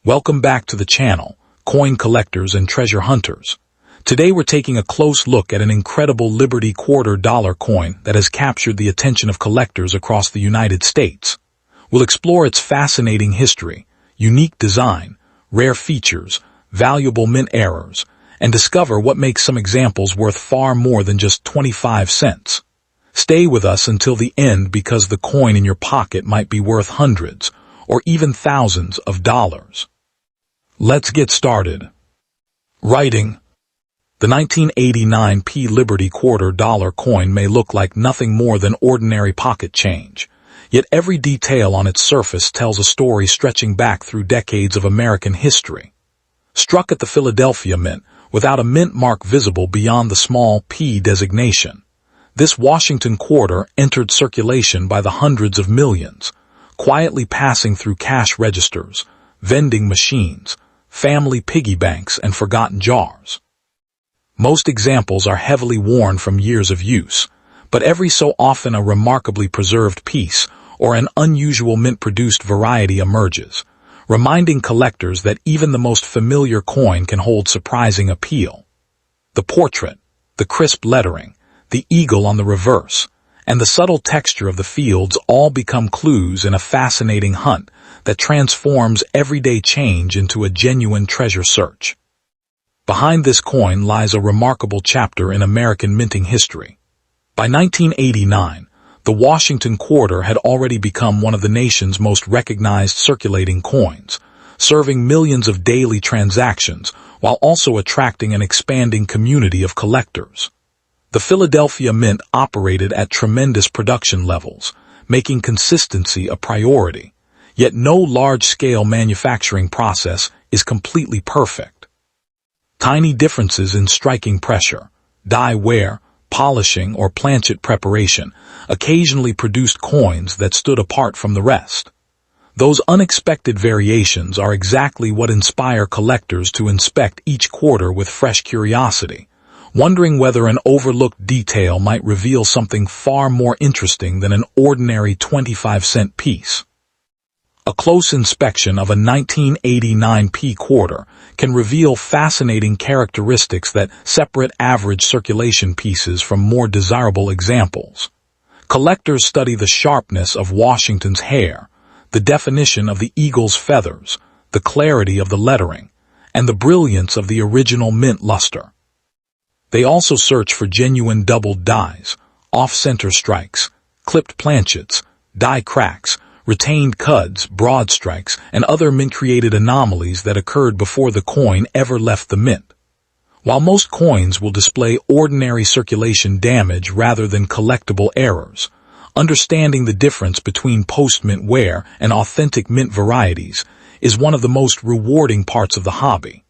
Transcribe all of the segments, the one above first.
Welcome back to the channel, Coin Collectors and Treasure Hunters. Today we're taking a close look at an incredible Liberty $quarter-dollar coin that has captured the attention of collectors across the United States. We'll explore its fascinating history, unique design, rare features, valuable mint errors, and discover what makes some examples worth far more than just 25 cents. Stay with us until the end because the coin in your pocket might be worth hundreds or even thousands of dollars. Let's get started. Writing. The 1989 P Liberty $quarter-dollar coin may look like nothing more than ordinary pocket change, yet every detail on its surface tells a story stretching back through decades of American history. Struck at the Philadelphia Mint, without a mint mark visible beyond the small P designation, this Washington quarter entered circulation by the hundreds of millions, quietly passing through cash registers, vending machines, family piggy banks, and forgotten jars. Most examples are heavily worn from years of use, but every so often a remarkably preserved piece or an unusual mint-produced variety emerges, reminding collectors that even the most familiar coin can hold surprising appeal. The portrait, the crisp lettering, the eagle on the reverse, and the subtle texture of the fields all become clues in a fascinating hunt that transforms everyday change into a genuine treasure search. Behind this coin lies a remarkable chapter in American minting history. By 1989, the Washington quarter had already become one of the nation's most recognized circulating coins, serving millions of daily transactions while also attracting an expanding community of collectors. The Philadelphia Mint operated at tremendous production levels, making consistency a priority, yet no large-scale manufacturing process is completely perfect. Tiny differences in striking pressure, die wear, polishing, or planchet preparation occasionally produced coins that stood apart from the rest. Those unexpected variations are exactly what inspire collectors to inspect each quarter with fresh curiosity, wondering whether an overlooked detail might reveal something far more interesting than an ordinary 25-cent piece. A close inspection of a 1989 P quarter can reveal fascinating characteristics that separate average circulation pieces from more desirable examples. Collectors study the sharpness of Washington's hair, the definition of the eagle's feathers, the clarity of the lettering, and the brilliance of the original mint luster. They also search for genuine doubled dies, off-center strikes, clipped planchets, die cracks, retained cuds, broad strikes, and other mint-created anomalies that occurred before the coin ever left the mint. While most coins will display ordinary circulation damage rather than collectible errors, understanding the difference between post-mint wear and authentic mint varieties is one of the most rewarding parts of the hobby.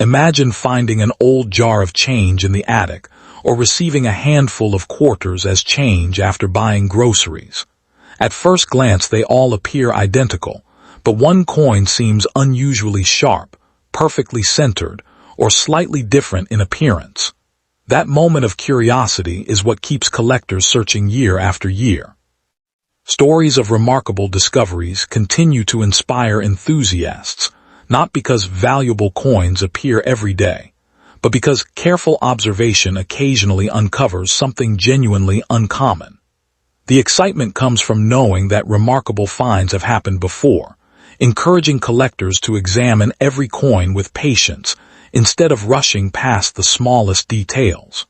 Imagine finding an old jar of change in the attic or receiving a handful of quarters as change after buying groceries. At first glance, they all appear identical, but one coin seems unusually sharp, perfectly centered, or slightly different in appearance. That moment of curiosity is what keeps collectors searching year after year. Stories of remarkable discoveries continue to inspire enthusiasts, not because valuable coins appear every day, but because careful observation occasionally uncovers something genuinely uncommon. The excitement comes from knowing that remarkable finds have happened before, encouraging collectors to examine every coin with patience instead of rushing past the smallest details.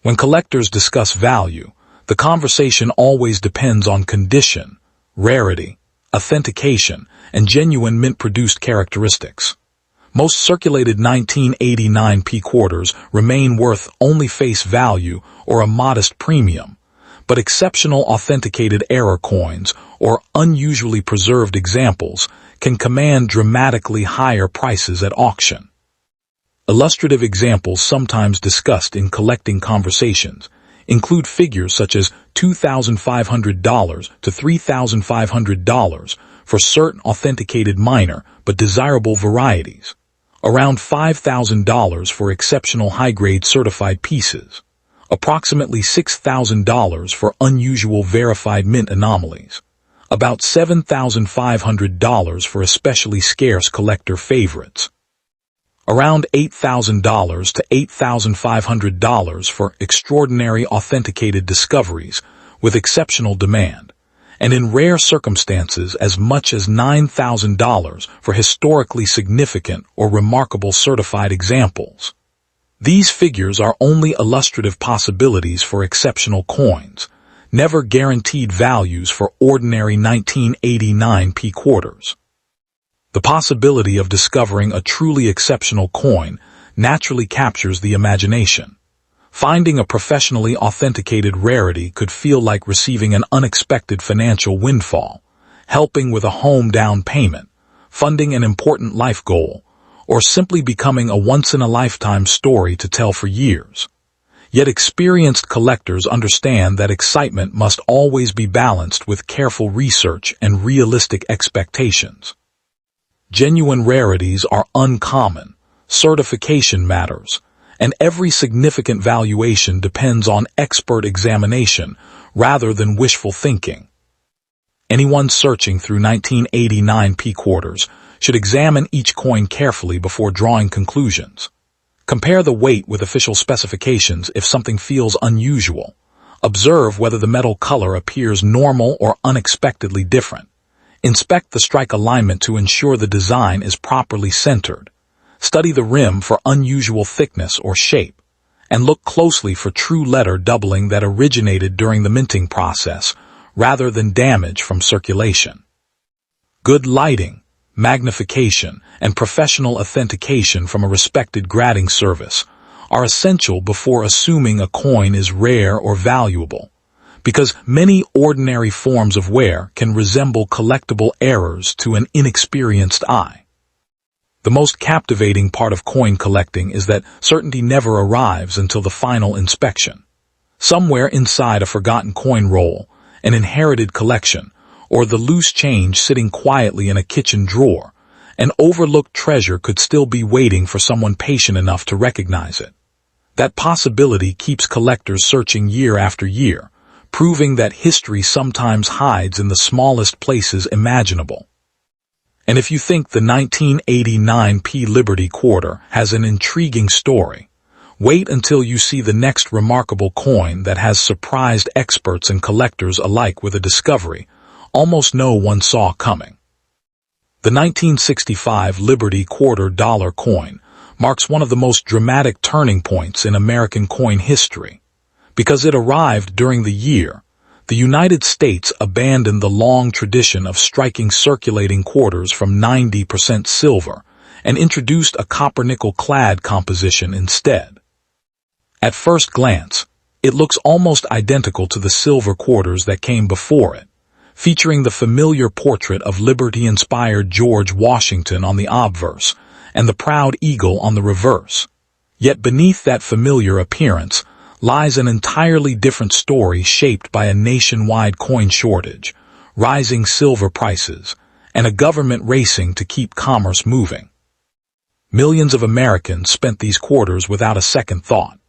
When collectors discuss value, the conversation always depends on condition, rarity, authentication, and genuine mint-produced characteristics. Most circulated 1989 P quarters remain worth only face value or a modest premium, but exceptional authenticated error coins or unusually preserved examples can command dramatically higher prices at auction. Illustrative examples sometimes discussed in collecting conversations include figures such as $2,500 to $3,500 for certain authenticated minor but desirable varieties, around $5,000 for exceptional high-grade certified pieces, approximately $6,000 for unusual verified mint anomalies, about $7,500 for especially scarce collector favorites. Around $8,000 to $8,500 for extraordinary authenticated discoveries with exceptional demand, and in rare circumstances as much as $9,000 for historically significant or remarkable certified examples. These figures are only illustrative possibilities for exceptional coins, never guaranteed values for ordinary 1989 P quarters. The possibility of discovering a truly exceptional coin naturally captures the imagination. Finding a professionally authenticated rarity could feel like receiving an unexpected financial windfall, helping with a home down payment, funding an important life goal, or simply becoming a once-in-a-lifetime story to tell for years. Yet experienced collectors understand that excitement must always be balanced with careful research and realistic expectations. Genuine rarities are uncommon, certification matters, and every significant valuation depends on expert examination rather than wishful thinking. Anyone searching through 1989 P quarters should examine each coin carefully before drawing conclusions. Compare the weight with official specifications if something feels unusual. Observe whether the metal color appears normal or unexpectedly different. Inspect the strike alignment to ensure the design is properly centered. Study the rim for unusual thickness or shape, and look closely for true letter doubling that originated during the minting process rather than damage from circulation. Good lighting, magnification, and professional authentication from a respected grading service are essential before assuming a coin is rare or valuable, because many ordinary forms of wear can resemble collectible errors to an inexperienced eye. The most captivating part of coin collecting is that certainty never arrives until the final inspection. Somewhere inside a forgotten coin roll, an inherited collection, or the loose change sitting quietly in a kitchen drawer, an overlooked treasure could still be waiting for someone patient enough to recognize it. That possibility keeps collectors searching year after year, proving that history sometimes hides in the smallest places imaginable. And if you think the 1989 P Liberty Quarter has an intriguing story, wait until you see the next remarkable coin that has surprised experts and collectors alike with a discovery almost no one saw coming. The 1965 Liberty Quarter Dollar coin marks one of the most dramatic turning points in American coin history. Because it arrived during the year the United States abandoned the long tradition of striking circulating quarters from 90% silver and introduced a copper-nickel-clad composition instead. At first glance, it looks almost identical to the silver quarters that came before it, featuring the familiar portrait of liberty-inspired George Washington on the obverse and the proud eagle on the reverse. Yet beneath that familiar appearance lies an entirely different story shaped by a nationwide coin shortage, rising silver prices, and a government racing to keep commerce moving. Millions of Americans spent these quarters without a second thought,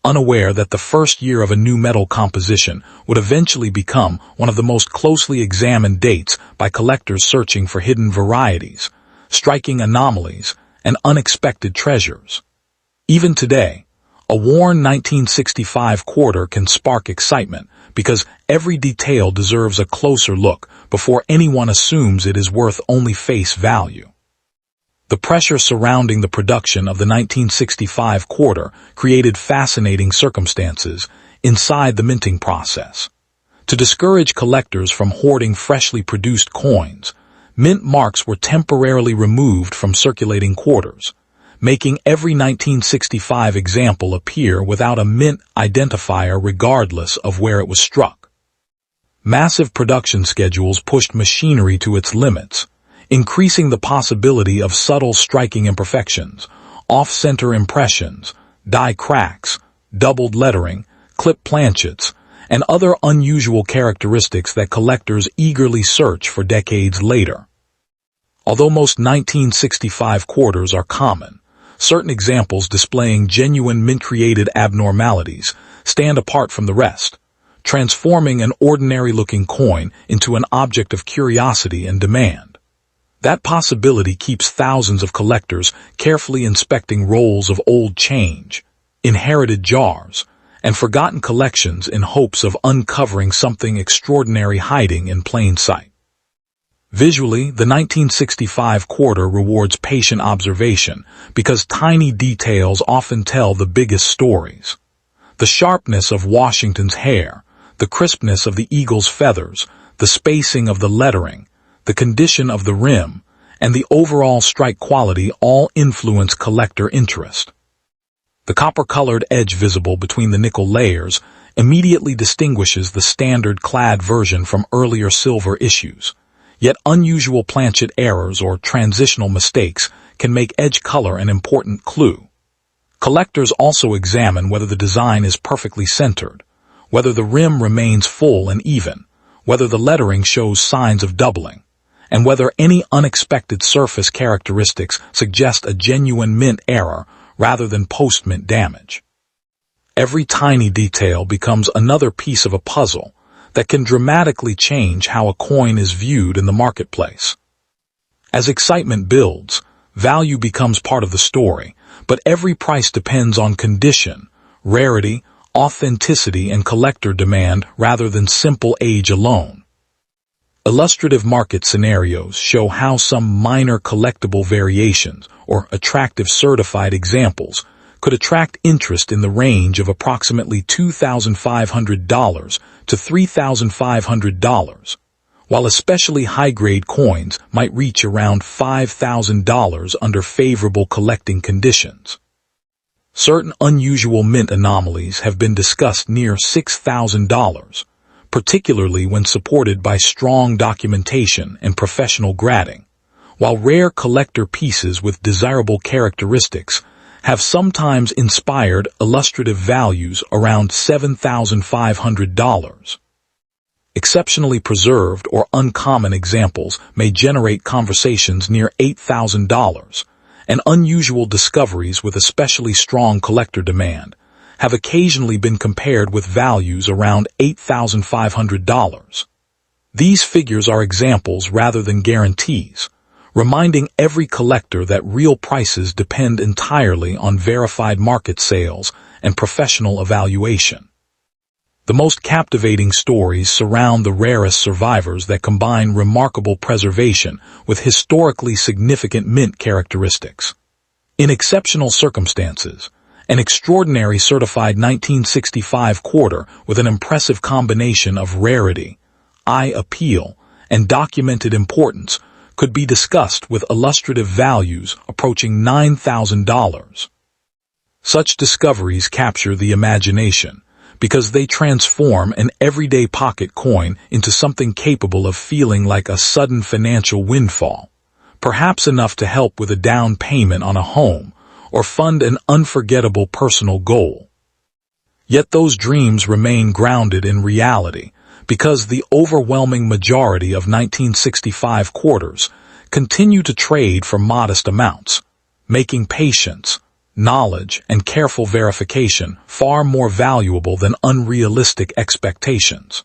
unaware that the first year of a new metal composition would eventually become one of the most closely examined dates by collectors searching for hidden varieties, striking anomalies, and unexpected treasures. Even today, a worn 1965 quarter can spark excitement because every detail deserves a closer look before anyone assumes it is worth only face value. The pressure surrounding the production of the 1965 quarter created fascinating circumstances inside the minting process. To discourage collectors from hoarding freshly produced coins, mint marks were temporarily removed from circulating quarters, making every 1965 example appear without a mint identifier regardless of where it was struck. Massive production schedules pushed machinery to its limits, increasing the possibility of subtle striking imperfections, off-center impressions, die cracks, doubled lettering, clip planchets, and other unusual characteristics that collectors eagerly search for decades later. Although most 1965 quarters are common, certain examples displaying genuine mint-created abnormalities stand apart from the rest, transforming an ordinary-looking coin into an object of curiosity and demand. That possibility keeps thousands of collectors carefully inspecting rolls of old change, inherited jars, and forgotten collections in hopes of uncovering something extraordinary hiding in plain sight. Visually, the 1965 quarter rewards patient observation because tiny details often tell the biggest stories. The sharpness of Washington's hair, the crispness of the eagle's feathers, the spacing of the lettering, the condition of the rim, and the overall strike quality all influence collector interest. The copper-colored edge visible between the nickel layers immediately distinguishes the standard clad version from earlier silver issues. Yet unusual planchet errors or transitional mistakes can make edge color an important clue. Collectors also examine whether the design is perfectly centered, whether the rim remains full and even, whether the lettering shows signs of doubling, and whether any unexpected surface characteristics suggest a genuine mint error rather than post-mint damage. Every tiny detail becomes another piece of a puzzle that can dramatically change how a coin is viewed in the marketplace. As excitement builds, value becomes part of the story, but every price depends on condition, rarity, authenticity, and collector demand rather than simple age alone. Illustrative market scenarios show how some minor collectible variations or attractive certified examples could attract interest in the range of approximately $2,500 to $3,500, while especially high-grade coins might reach around $5,000 under favorable collecting conditions. Certain unusual mint anomalies have been discussed near $6,000, particularly when supported by strong documentation and professional grading, while rare collector pieces with desirable characteristics have sometimes inspired illustrative values around $7,500. Exceptionally preserved or uncommon examples may generate conversations near $8,000, and unusual discoveries with especially strong collector demand have occasionally been compared with values around $8,500. These figures are examples rather than guarantees, reminding every collector that real prices depend entirely on verified market sales and professional evaluation. The most captivating stories surround the rarest survivors that combine remarkable preservation with historically significant mint characteristics. In exceptional circumstances, an extraordinary certified 1965 quarter with an impressive combination of rarity, eye appeal, and documented importance could be discussed with illustrative values approaching $9,000. Such discoveries capture the imagination because they transform an everyday pocket coin into something capable of feeling like a sudden financial windfall, perhaps enough to help with a down payment on a home or fund an unforgettable personal goal. Yet those dreams remain grounded in reality, because the overwhelming majority of 1965 quarters continue to trade for modest amounts, making patience, knowledge, and careful verification far more valuable than unrealistic expectations.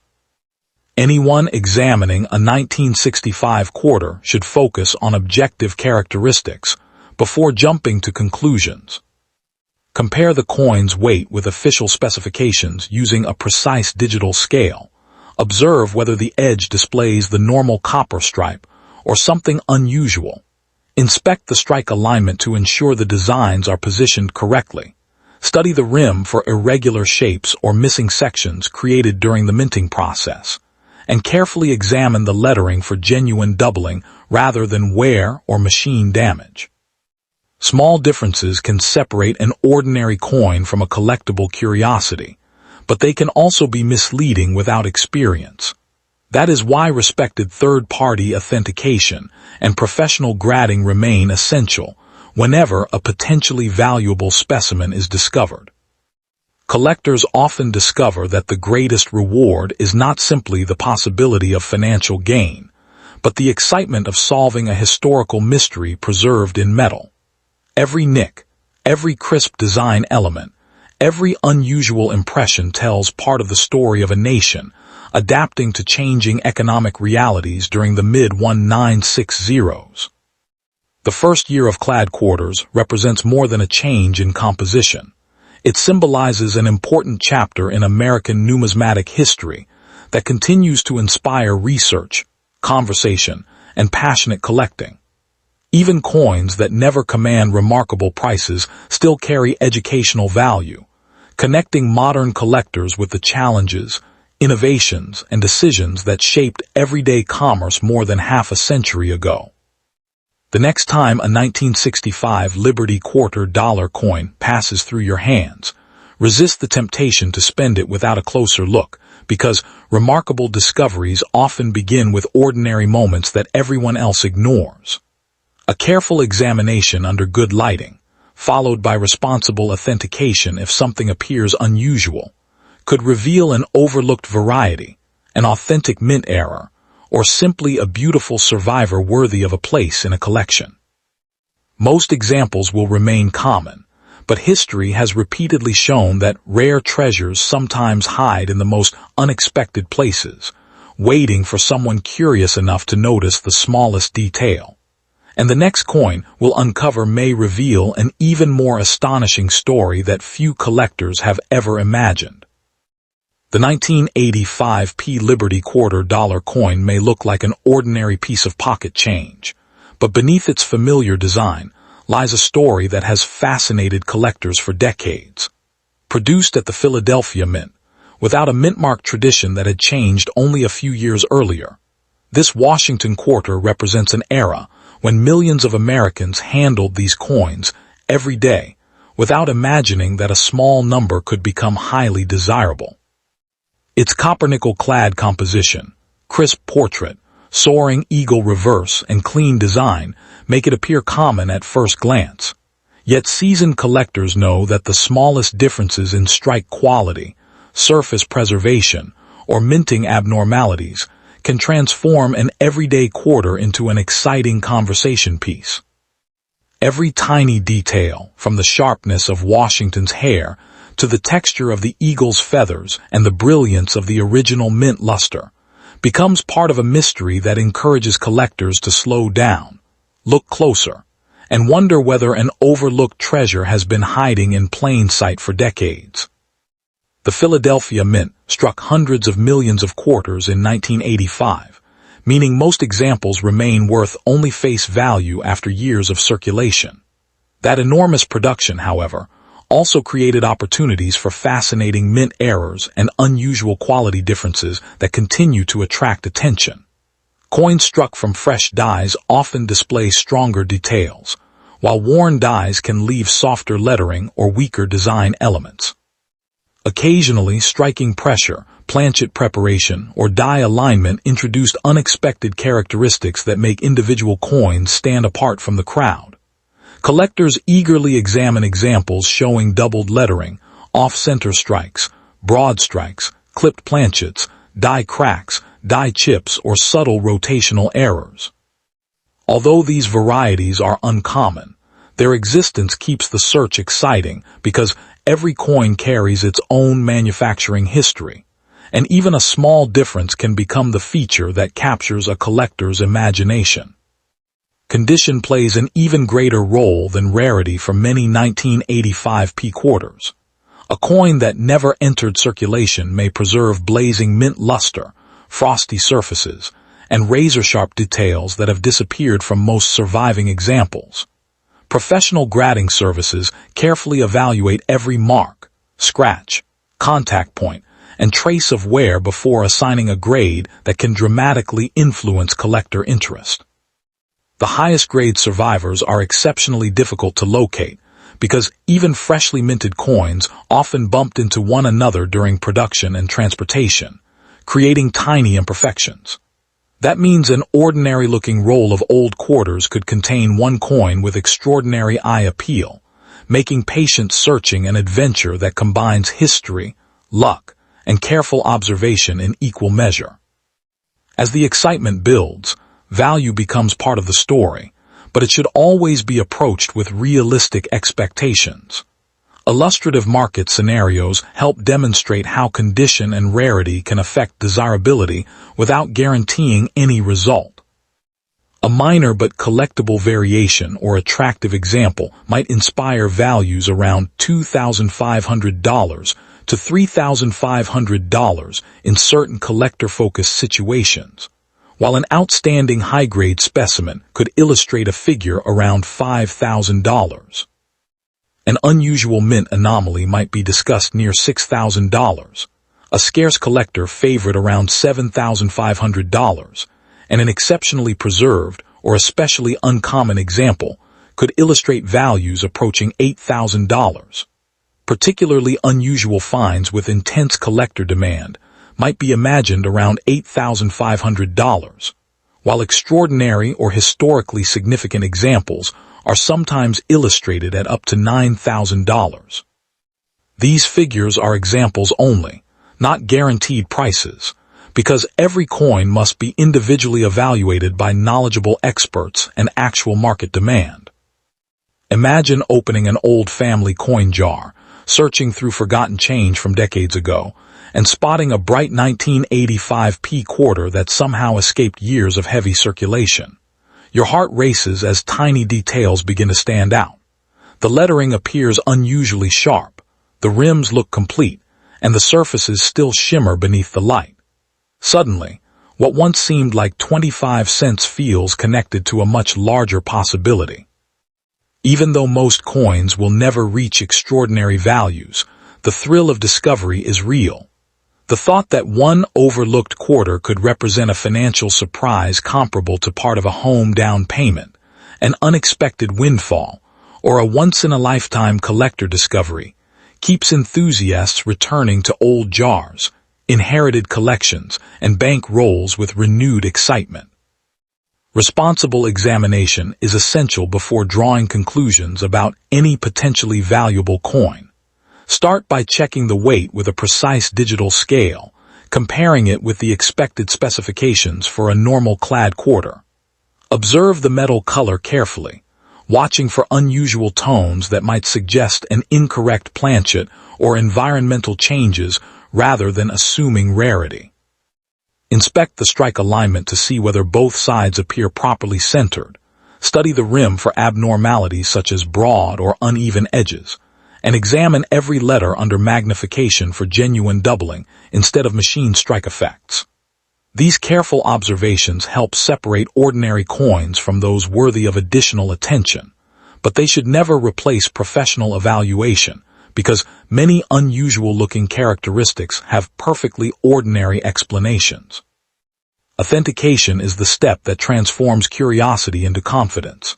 Anyone examining a 1965 quarter should focus on objective characteristics before jumping to conclusions. Compare the coin's weight with official specifications using a precise digital scale. Observe whether the edge displays the normal copper stripe or something unusual. Inspect the strike alignment to ensure the designs are positioned correctly. Study the rim for irregular shapes or missing sections created during the minting process, and carefully examine the lettering for genuine doubling rather than wear or machine damage. Small differences can separate an ordinary coin from a collectible curiosity, but they can also be misleading without experience. That is why respected third-party authentication and professional grading remain essential whenever a potentially valuable specimen is discovered. Collectors often discover that the greatest reward is not simply the possibility of financial gain, but the excitement of solving a historical mystery preserved in metal. Every nick, every crisp design element, Every unusual impression tells part of the story of a nation, adapting to changing economic realities during the mid-1960s. The first year of clad quarters represents more than a change in composition. It symbolizes an important chapter in American numismatic history that continues to inspire research, conversation, and passionate collecting. Even coins that never command remarkable prices still carry educational value, connecting modern collectors with the challenges, innovations, and decisions that shaped everyday commerce more than half a century ago. The next time a 1965 Liberty Quarter dollar coin passes through your hands, resist the temptation to spend it without a closer look, because remarkable discoveries often begin with ordinary moments that everyone else ignores. A careful examination under good lighting, followed by responsible authentication if something appears unusual, could reveal an overlooked variety, an authentic mint error, or simply a beautiful survivor worthy of a place in a collection. Most examples will remain common, but history has repeatedly shown that rare treasures sometimes hide in the most unexpected places, waiting for someone curious enough to notice the smallest detail. And the next coin we'll uncover may reveal an even more astonishing story that few collectors have ever imagined. The 1985 P Liberty Quarter dollar coin may look like an ordinary piece of pocket change, but beneath its familiar design lies a story that has fascinated collectors for decades. Produced at the Philadelphia Mint, without a mint-mark tradition that had changed only a few years earlier, this Washington quarter represents an era when millions of Americans handled these coins every day without imagining that a small number could become highly desirable. Its copper-nickel-clad composition, crisp portrait, soaring eagle reverse, and clean design make it appear common at first glance. Yet seasoned collectors know that the smallest differences in strike quality, surface preservation, or minting abnormalities can transform an everyday quarter into an exciting conversation piece. Every tiny detail, from the sharpness of Washington's hair to the texture of the eagle's feathers and the brilliance of the original mint luster, becomes part of a mystery that encourages collectors to slow down, look closer, and wonder whether an overlooked treasure has been hiding in plain sight for decades. The Philadelphia Mint struck hundreds of millions of quarters in 1985, meaning most examples remain worth only face value after years of circulation. That enormous production, however, also created opportunities for fascinating mint errors and unusual quality differences that continue to attract attention. Coins struck from fresh dies often display stronger details, while worn dies can leave softer lettering or weaker design elements. Occasionally, striking pressure, planchet preparation, or die alignment introduced unexpected characteristics that make individual coins stand apart from the crowd. Collectors eagerly examine examples showing doubled lettering, off-center strikes, broad strikes, clipped planchets, die cracks, die chips, or subtle rotational errors. Although these varieties are uncommon, their existence keeps the search exciting because every coin carries its own manufacturing history, and even a small difference can become the feature that captures a collector's imagination. Condition plays an even greater role than rarity for many 1985 P quarters. A coin that never entered circulation may preserve blazing mint luster, frosty surfaces, and razor-sharp details that have disappeared from most surviving examples. Professional grading services carefully evaluate every mark, scratch, contact point, and trace of wear before assigning a grade that can dramatically influence collector interest. The highest grade survivors are exceptionally difficult to locate because even freshly minted coins often bumped into one another during production and transportation, creating tiny imperfections. That means an ordinary-looking roll of old quarters could contain one coin with extraordinary eye appeal, making patient searching an adventure that combines history, luck, and careful observation in equal measure. As the excitement builds, value becomes part of the story, but it should always be approached with realistic expectations. Illustrative market scenarios help demonstrate how condition and rarity can affect desirability without guaranteeing any result. A minor but collectible variation or attractive example might inspire values around $2,500 to $3,500 in certain collector-focused situations, while an outstanding high-grade specimen could illustrate a figure around $5,000. An unusual mint anomaly might be discussed near $6,000, a scarce collector favorite around $7,500, and an exceptionally preserved or especially uncommon example could illustrate values approaching $8,000. Particularly unusual finds with intense collector demand might be imagined around $8,500, while extraordinary or historically significant examples are sometimes illustrated at up to $9,000. These figures are examples only, not guaranteed prices, because every coin must be individually evaluated by knowledgeable experts and actual market demand. Imagine opening an old family coin jar, searching through forgotten change from decades ago, and spotting a bright 1985 P quarter that somehow escaped years of heavy circulation. Your heart races as tiny details begin to stand out. The lettering appears unusually sharp, the rims look complete, and the surfaces still shimmer beneath the light. Suddenly, what once seemed like 25 cents feels connected to a much larger possibility. Even though most coins will never reach extraordinary values, the thrill of discovery is real. The thought that one overlooked quarter could represent a financial surprise comparable to part of a home down payment, an unexpected windfall, or a once-in-a-lifetime collector discovery, keeps enthusiasts returning to old jars, inherited collections, and bank rolls with renewed excitement. Responsible examination is essential before drawing conclusions about any potentially valuable coin. Start by checking the weight with a precise digital scale, comparing it with the expected specifications for a normal clad quarter. Observe the metal color carefully, watching for unusual tones that might suggest an incorrect planchet or environmental changes rather than assuming rarity. Inspect the strike alignment to see whether both sides appear properly centered. Study the rim for abnormalities such as broad or uneven edges, and examine every letter under magnification for genuine doubling instead of machine strike effects. These careful observations help separate ordinary coins from those worthy of additional attention, but they should never replace professional evaluation, because many unusual-looking characteristics have perfectly ordinary explanations. Authentication is the step that transforms curiosity into confidence.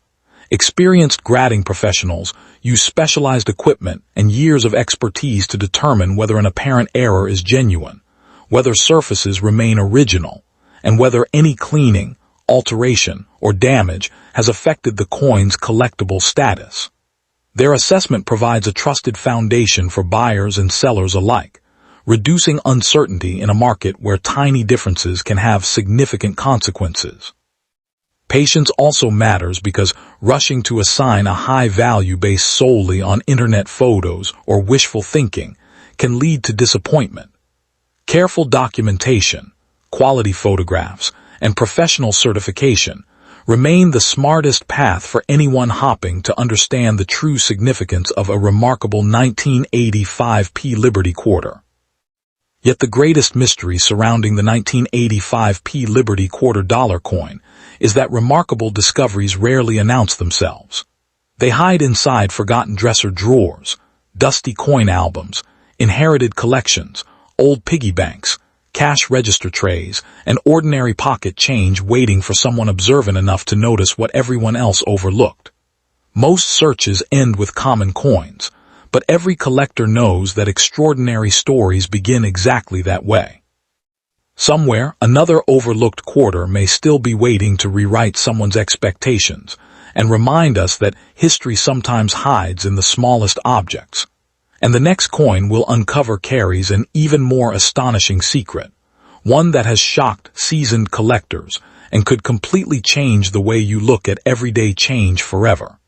Experienced grading professionals use specialized equipment and years of expertise to determine whether an apparent error is genuine, whether surfaces remain original, and whether any cleaning, alteration, or damage has affected the coin's collectible status. Their assessment provides a trusted foundation for buyers and sellers alike, reducing uncertainty in a market where tiny differences can have significant consequences. Patience also matters because rushing to assign a high value based solely on internet photos or wishful thinking can lead to disappointment. Careful documentation, quality photographs, and professional certification remain the smartest path for anyone hopping to understand the true significance of a remarkable 1985 P Liberty quarter. Yet the greatest mystery surrounding the 1985 P Liberty quarter dollar coin is that remarkable discoveries rarely announce themselves. They hide inside forgotten dresser drawers, dusty coin albums, inherited collections, old piggy banks, cash register trays, and ordinary pocket change waiting for someone observant enough to notice what everyone else overlooked. Most searches end with common coins, but every collector knows that extraordinary stories begin exactly that way. Somewhere, another overlooked quarter may still be waiting to rewrite someone's expectations and remind us that history sometimes hides in the smallest objects. And the next coin we'll uncover carries an even more astonishing secret, one that has shocked seasoned collectors and could completely change the way you look at everyday change forever.